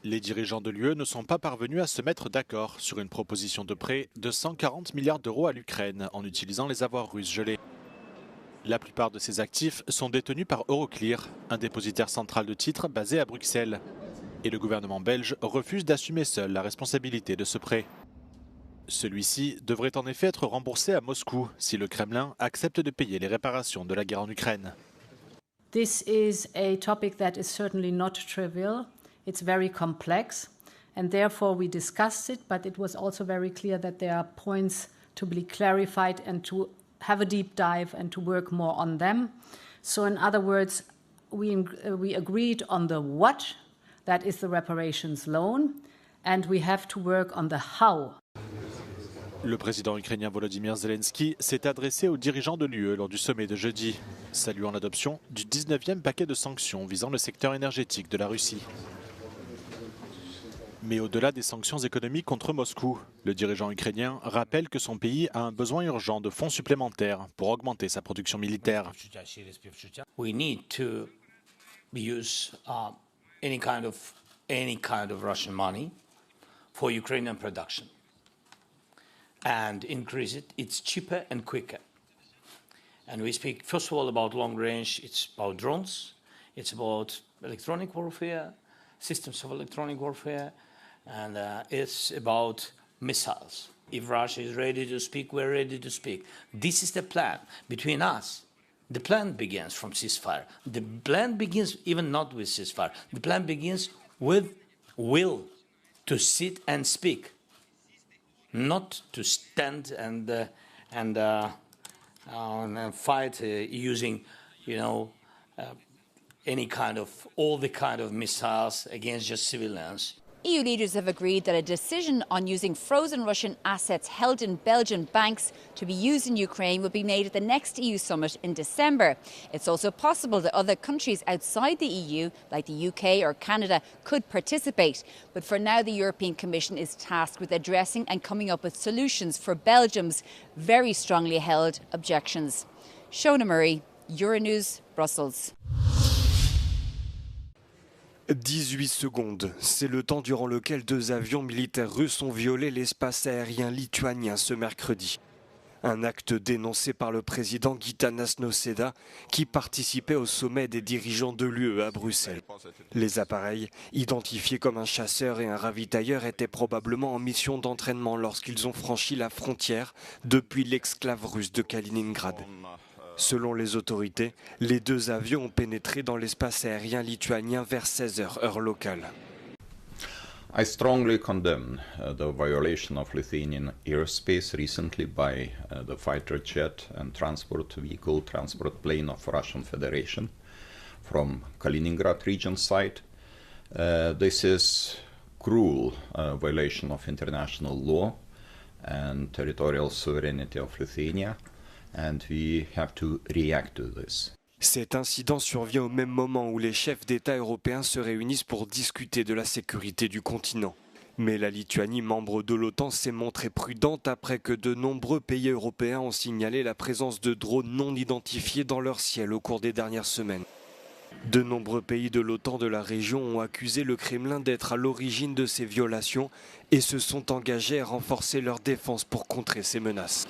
Les dirigeants de l'UE ne sont pas parvenus à se mettre d'accord sur une proposition de prêt de 140 milliards d'euros à l'Ukraine en utilisant les avoirs russes gelés. La plupart de ces actifs sont détenus par Euroclear, un dépositaire central de titres basé à Bruxelles. Et le gouvernement belge refuse d'assumer seul la responsabilité de ce prêt. Celui-ci devrait en effet être remboursé à Moscou si le Kremlin accepte de payer les réparations de la guerre en Ukraine. This is a topic that is certainly not trivial. It's very complex, and therefore we discussed it, but it was also very clear that there are points to be clarified and to have a deep dive and to work more on them. So in other words, we agreed on the what, that is the reparations loan, and we have to work on the how. Le président ukrainien Volodymyr Zelensky s'est adressé aux dirigeants de l'UE lors du sommet de jeudi, saluant l'adoption du 19e paquet de sanctions visant le secteur énergétique de la Russie. Mais au-delà des sanctions économiques contre Moscou, le dirigeant ukrainien rappelle que son pays a un besoin urgent de fonds supplémentaires pour augmenter sa production militaire. We need to use any kind of Russian money for Ukrainian production and increase it. It's cheaper and quicker. And we speak first of all about long range. It's about drones. It's about electronic warfare, systems of electronic warfare. And it's about missiles. If Russia is ready to speak, we're ready to speak. This is the plan between us. The plan begins from ceasefire. The plan begins even not with ceasefire. The plan begins with will to sit and speak, not to stand and fight using, all the kind of missiles against just civilians. EU leaders have agreed that a decision on using frozen Russian assets held in Belgian banks to be used in Ukraine will be made at the next EU summit in December. It's also possible that other countries outside the EU, like the UK or Canada, could participate. But for now, the European Commission is tasked with addressing and coming up with solutions for Belgium's very strongly held objections. Shona Murray, Euronews, Brussels. 18 secondes, c'est le temps durant lequel 2 avions militaires russes ont violé l'espace aérien lituanien ce mercredi. Un acte dénoncé par le président Gitanas Nausėda qui participait au sommet des dirigeants de l'UE à Bruxelles. Les appareils, identifiés comme un chasseur et un ravitailleur, étaient probablement en mission d'entraînement lorsqu'ils ont franchi la frontière depuis l'exclave russe de Kaliningrad. Selon les autorités, les 2 avions ont pénétré dans l'espace aérien lituanien vers 16h, heure locale. I strongly condemn the violation of Lithuanian airspace recently by the fighter jet and transport vehicle transport plane of Russian Federation from Kaliningrad region side. This is cruel violation of international law and territorial sovereignty of Lithuania. And we have to react to this. Cet incident survient au même moment où les chefs d'État européens se réunissent pour discuter de la sécurité du continent. Mais la Lituanie, membre de l'OTAN, s'est montrée prudente après que de nombreux pays européens ont signalé la présence de drones non identifiés dans leur ciel au cours des dernières semaines. De nombreux pays de l'OTAN de la région ont accusé le Kremlin d'être à l'origine de ces violations et se sont engagés à renforcer leur défense pour contrer ces menaces.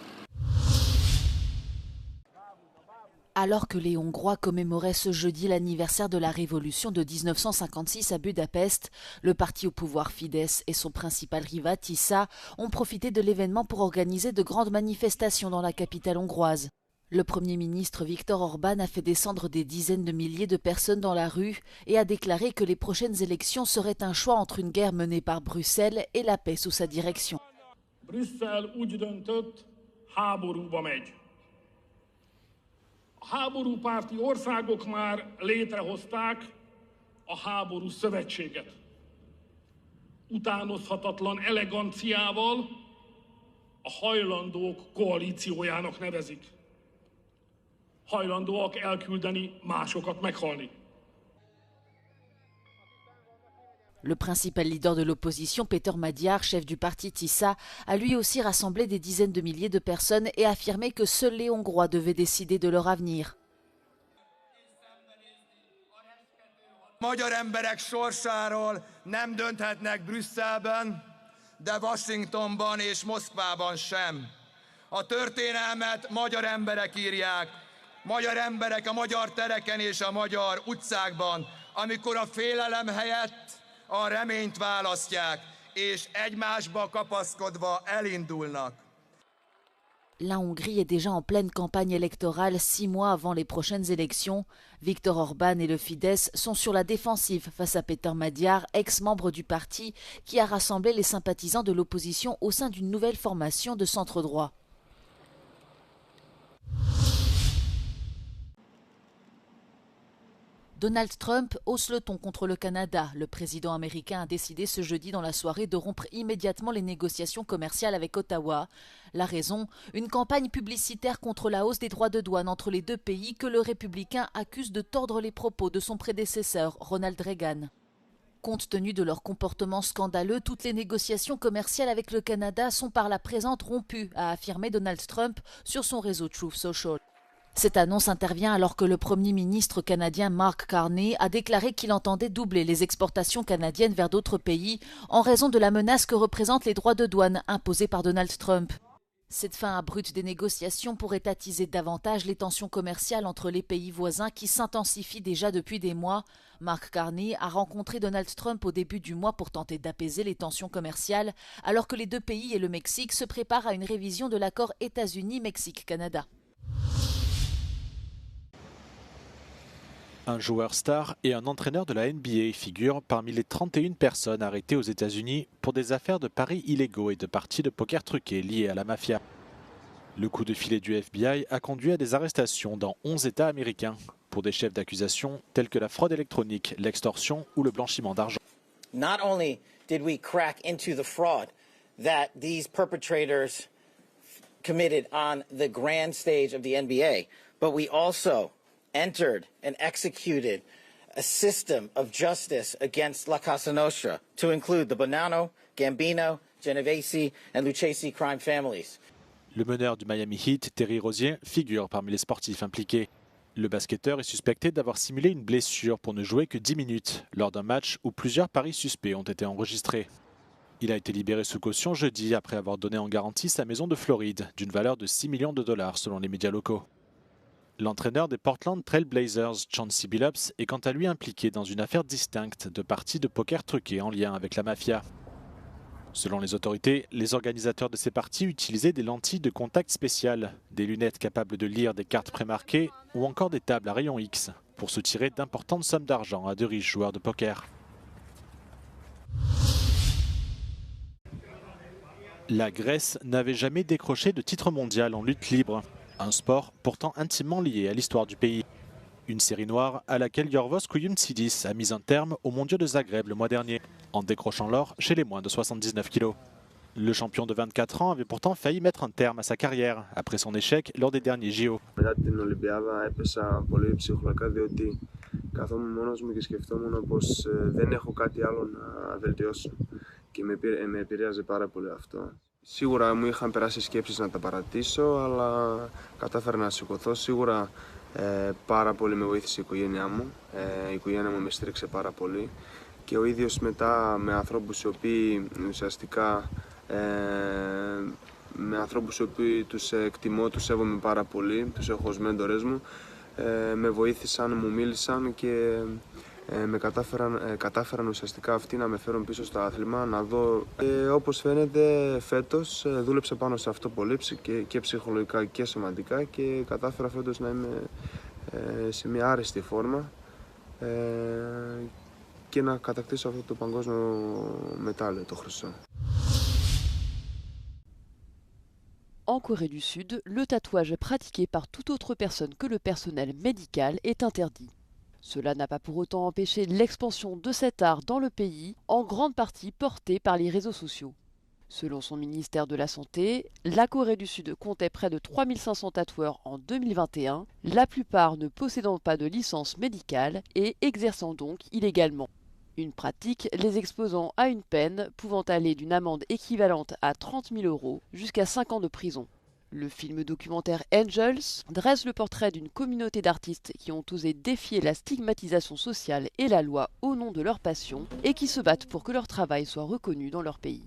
Alors que les Hongrois commémoraient ce jeudi l'anniversaire de la révolution de 1956 à Budapest, le parti au pouvoir Fidesz et son principal rival Tisza ont profité de l'événement pour organiser de grandes manifestations dans la capitale hongroise. Le Premier ministre Viktor Orbán a fait descendre des dizaines de milliers de personnes dans la rue et a déclaré que les prochaines élections seraient un choix entre une guerre menée par Bruxelles et la paix sous sa direction. Brüsszel úgy döntött, háborúba megy. A háborúpárti országok már létrehozták a háború szövetséget. Utánozhatatlan eleganciával a hajlandók koalíciójának nevezik. Hajlandóak elküldeni másokat meghalni. Le principal leader de l'opposition, Péter Magyar, chef du parti Tisza, a lui aussi rassemblé des dizaines de milliers de personnes et affirmé que seuls les Hongrois devaient décider de leur avenir. Magyar emberek sorsáról nem dönthetnek Brüsszelben, de Washingtonban és Moszkvában sem. A történelmet magyar emberek írják, magyar emberek a magyar tereken és a magyar utcákban, amikor a félelem helyett a reményt választják, és egymásba kapaszkodva elindulnak. La Hongrie est déjà en pleine campagne électorale 6 mois avant les prochaines élections. Viktor Orban et le Fidesz sont sur la défensive face à Péter Magyar, ex-membre du parti, qui a rassemblé les sympathisants de l'opposition au sein d'une nouvelle formation de centre-droit. Donald Trump hausse le ton contre le Canada. Le président américain a décidé ce jeudi dans la soirée de rompre immédiatement les négociations commerciales avec Ottawa. La raison, une campagne publicitaire contre la hausse des droits de douane entre les deux pays que le républicain accuse de tordre les propos de son prédécesseur, Ronald Reagan. Compte tenu de leur comportement scandaleux, toutes les négociations commerciales avec le Canada sont par la présente rompues, a affirmé Donald Trump sur son réseau Truth Social. Cette annonce intervient alors que le Premier ministre canadien Mark Carney a déclaré qu'il entendait doubler les exportations canadiennes vers d'autres pays en raison de la menace que représentent les droits de douane imposés par Donald Trump. Cette fin abrupte des négociations pourrait attiser davantage les tensions commerciales entre les pays voisins qui s'intensifient déjà depuis des mois. Mark Carney a rencontré Donald Trump au début du mois pour tenter d'apaiser les tensions commerciales, alors que les deux pays et le Mexique se préparent à une révision de l'accord États-Unis-Mexique-Canada. Un joueur star et un entraîneur de la NBA figurent parmi les 31 personnes arrêtées aux États-Unis pour des affaires de paris illégaux et de parties de poker truquées liées à la mafia. Le coup de filet du FBI a conduit à des arrestations dans 11 États américains pour des chefs d'accusation tels que la fraude électronique, l'extorsion ou le blanchiment d'argent. Not only did we crack into the fraud that these perpetrators committed on the grand stage of the NBA, but we also entered and executed a system of justice against La Cosa Nostra to include the Bonanno, Gambino, Genovese and Lucchesi crime families. Le meneur du Miami Heat, Terry Rozier, figure parmi les sportifs impliqués. Le basketteur est suspecté d'avoir simulé une blessure pour ne jouer que 10 minutes lors d'un match où plusieurs paris suspects ont été enregistrés. Il a été libéré sous caution jeudi après avoir donné en garantie sa maison de Floride d'une valeur de 6 millions de dollars selon les médias locaux. L'entraîneur des Portland Trail Blazers, Chauncey Billups, est quant à lui impliqué dans une affaire distincte de parties de poker truquées en lien avec la mafia. Selon les autorités, les organisateurs de ces parties utilisaient des lentilles de contact spéciales, des lunettes capables de lire des cartes prémarquées ou encore des tables à rayon X pour se tirer d'importantes sommes d'argent à de riches joueurs de poker. La Grèce n'avait jamais décroché de titre mondial en lutte libre. Un sport pourtant intimement lié à l'histoire du pays. Une série noire à laquelle Yorgos Kouyoumtsidis a mis un terme aux mondiaux de Zagreb le mois dernier, en décrochant l'or chez les moins de 79 kilos. Le champion de 24 ans avait pourtant failli mettre un terme à sa carrière après son échec lors des derniers JO. Μετά την Ολυμπιάδα έπεσα πολύ ψυχολογικά διότι καθόμουν μόνος μου και σκεφτόμουν πως δεν έχω κάτι άλλο να βελτιώσω και με επηρέαζε πάρα πολύ αυτό. Σίγουρα μου είχαν περάσει σκέψεις να τα παρατήσω, αλλά κατάφερα να σηκωθώ. Σίγουρα πάρα πολύ με βοήθησε η οικογένειά μου. Η οικογένειά μου με στήριξε πάρα πολύ. Και ο ίδιος μετά με ανθρώπους οι οποίοι ουσιαστικά με ανθρώπους οι οποίοι τους εκτιμώ, τους σέβομαι πάρα πολύ, τους έχω ως μέντορες μου, με βοήθησαν, μου μίλησαν και με κατάφεραν ουσιαστικά αυτοί να με φέρουν πίσω στο άθλημα, να δω. Όπως φαίνεται φέτος δούλεψα πάνω σε αυτό πολύ και ψυχολογικά και σωματικά και κατάφερα φέτος να είμαι σε μια άρεστη φόρμα και να κατακτήσω αυτό το παγκόσμιο μετάλλιο, το χρυσό. En Corée du Sud, le tatouage pratiqué par toute autre personne que le personnel médical est interdit. Cela n'a pas pour autant empêché l'expansion de cet art dans le pays, en grande partie porté par les réseaux sociaux. Selon son ministère de la Santé, la Corée du Sud comptait près de 3500 tatoueurs en 2021, la plupart ne possédant pas de licence médicale et exerçant donc illégalement. Une pratique les exposant à une peine pouvant aller d'une amende équivalente à 30 000 € jusqu'à 5 ans de prison. Le film documentaire Angels dresse le portrait d'une communauté d'artistes qui ont osé défier la stigmatisation sociale et la loi au nom de leur passion et qui se battent pour que leur travail soit reconnu dans leur pays.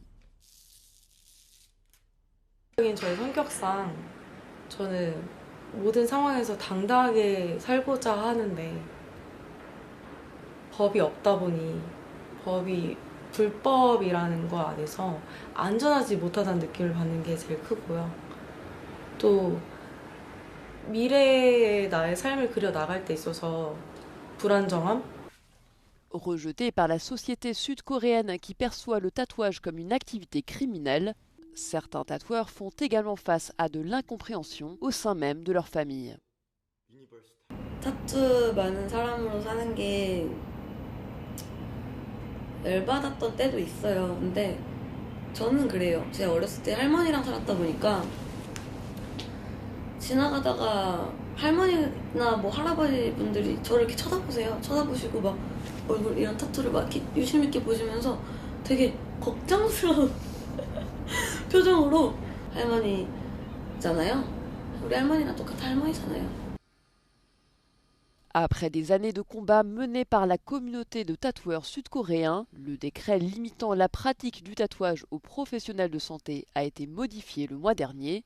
저의 성격상 저는 모든 상황에서 당당하게 살고자 하는데 법이 없다 보니 법이 불법이라는 거 안에서 안전하지 못하다는 느낌을 받는 게 제일 크고요. 또 미래의 나의 삶을 그려 나갈 때 있어서 불안정함? Rejeté par la société sud-coréenne qui perçoit le tatouage comme une activité criminelle, certains tatoueurs font également face à de l'incompréhension au sein même de leur famille. 타투 많은 사람으로 사는 게 열받았던 때도 있어요. 근데 저는 그래요. 제가 어렸을 때 할머니랑 살았다 보니까 지나가다가 할머니나 뭐 할아버지 분들이 저를 이렇게 쳐다보세요. 쳐다보시고 막 얼굴 이런 타투를 막 이렇게 유심 있게 보시면서 되게 걱정스러운 표정으로 할머니잖아요. 우리 할머니랑 똑같은 할머니잖아요. Après des années de combats menés par la communauté de tatoueurs sud-coréens, le décret limitant la pratique du tatouage aux professionnels de santé a été modifié le mois dernier.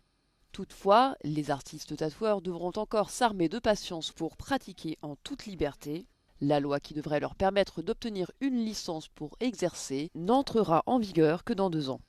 Toutefois, les artistes tatoueurs devront encore s'armer de patience pour pratiquer en toute liberté. La loi qui devrait leur permettre d'obtenir une licence pour exercer n'entrera en vigueur que dans 2 ans.